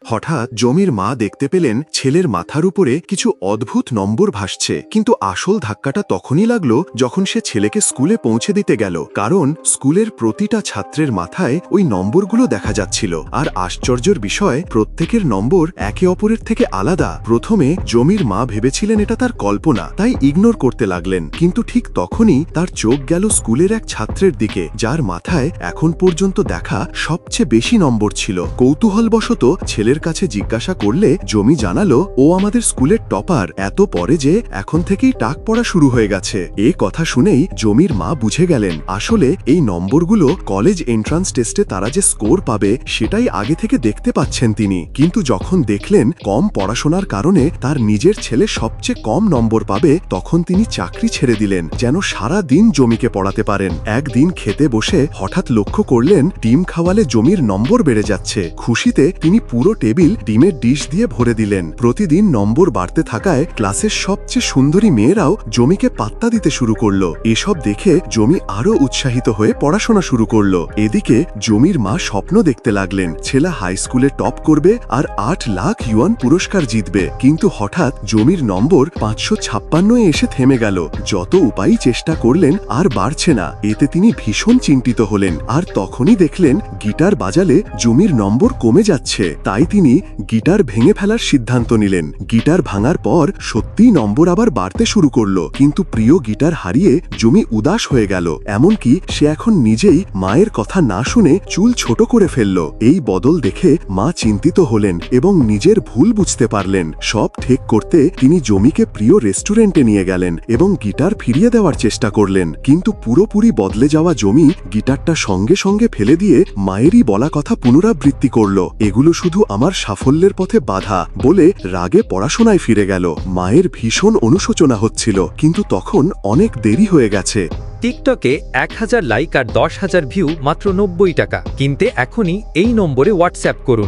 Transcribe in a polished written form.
হঠাৎ জমির মা দেখতে পেলেন ছেলের মাথার উপরে কিছু অদ্ভুত নম্বর ভাসছে, কিন্তু আসল ধাক্কাটা তখনই লাগলো যখন সে ছেলেকে স্কুলে পৌঁছে দিতে গেল। কারণ স্কুলের প্রতিটা ছাত্রের মাথায় ওই নম্বরগুলো দেখা যাচ্ছিল, আর আশ্চর্যের বিষয় প্রত্যেকের নম্বর একে অপরের থেকে আলাদা। প্রথমে জমির মা ভেবেছিলেন এটা তার কল্পনা, তাই ইগনোর করতে লাগলেন, কিন্তু ঠিক তখনই তার চোখ গেল স্কুলের এক ছাত্রের দিকে, যার মাথায় এখন পর্যন্ত দেখা সবচেয়ে বেশি নম্বর ছিল। কৌতূহলবশত ছেলের কাছে জিজ্ঞাসা করলে জমি জানালো, ও আমাদের স্কুলের টপার, এত পরে যে এখন থেকেই টাক পড়া শুরু হয়ে গেছে। এ কথা শুনেই জমির মা বুঝে গেলেন আসলে এই নম্বরগুলো কলেজ এন্ট্রান্স টেস্টে তারা যে স্কোর পাবে সেটাই আগে থেকে দেখতে পাচ্ছেন তিনি। কিন্তু যখন দেখলেন কম পড়াশোনার কারণে তার নিজের ছেলে সবচেয়ে কম নম্বর পাবে, তখন তিনি চাকরি ছেড়ে দিলেন যেন সারা দিন জমিকে পড়াতে পারেন। একদিন খেতে বসে হঠাৎ লক্ষ্য করলেন ডিম খাওয়ালে জমির নম্বর বেড়ে যাচ্ছে। খুশিতে তিনি পুরো টেবিল ডিমের ডিশ দিয়ে ভরে দিলেন। প্রতিদিন নম্বর বাড়তে থাকায় ক্লাসের সবচেয়ে সুন্দরী মেয়েরাও জমিকে পাত্তা দিতে শুরু করলো। এসব দেখে জমি আরো উৎসাহিত হয়ে পড়াশোনা শুরু করলো। এদিকে জমির মা স্বপ্ন দেখতে লাগলেন ছেলে হাই স্কুলে টপ করবে আর 8 লাখ ইউয়ান পুরস্কার জিতবে। কিন্তু হঠাৎ জমির নম্বর 556 এসে থেমে গেল। যত উপায়ই চেষ্টা করলেন আর বাড়ছে না। এতে তিনি ভীষণ চিন্তিত হলেন, আর তখনই দেখলেন গিটার বাজালে জমির নম্বর কমে যাচ্ছে। তাই তিনি গিটার ভেঙে ফেলার সিদ্ধান্ত নিলেন। গিটার ভাঙার পর সত্যিই নম্বর আবার বাড়তে শুরু করলো, কিন্তু প্রিয় গিটার হারিয়ে জমি উদাস হয়ে গেল। এমনকি সে এখন নিজেই মায়ের কথা না শুনে চুল ছোট করে ফেলল। এই বদল দেখে মা চিন্তিত হলেন এবং নিজের ভুল বুঝতে পারলেন। সব ঠিক করতে তিনি জমিকে প্রিয় রেস্টুরেন্টে নিয়ে গেলেন এবং গিটার ফিরিয়ে দেওয়ার চেষ্টা করলেন। কিন্তু পুরোপুরি বদলে যাওয়া জমি গিটারটা সঙ্গে সঙ্গে ফেলে দিয়ে মায়েরই বলা কথা পুনরাবৃত্তি করল, এগুলো শুধু আমার সাফল্যের পথে বাধা বলে রাগে পড়াশোনায় ফিরে গেল। মায়ের ভীষণ অনুশোচনা হচ্ছিল, কিন্তু তখন অনেক দেরি হয়ে গেছে। টিকটকে 1000 লাইক আর 10,000 ভিউ মাত্র 90 টাকা। কিনতে এখনই এই নম্বরে হোয়াটসঅ্যাপ করুন।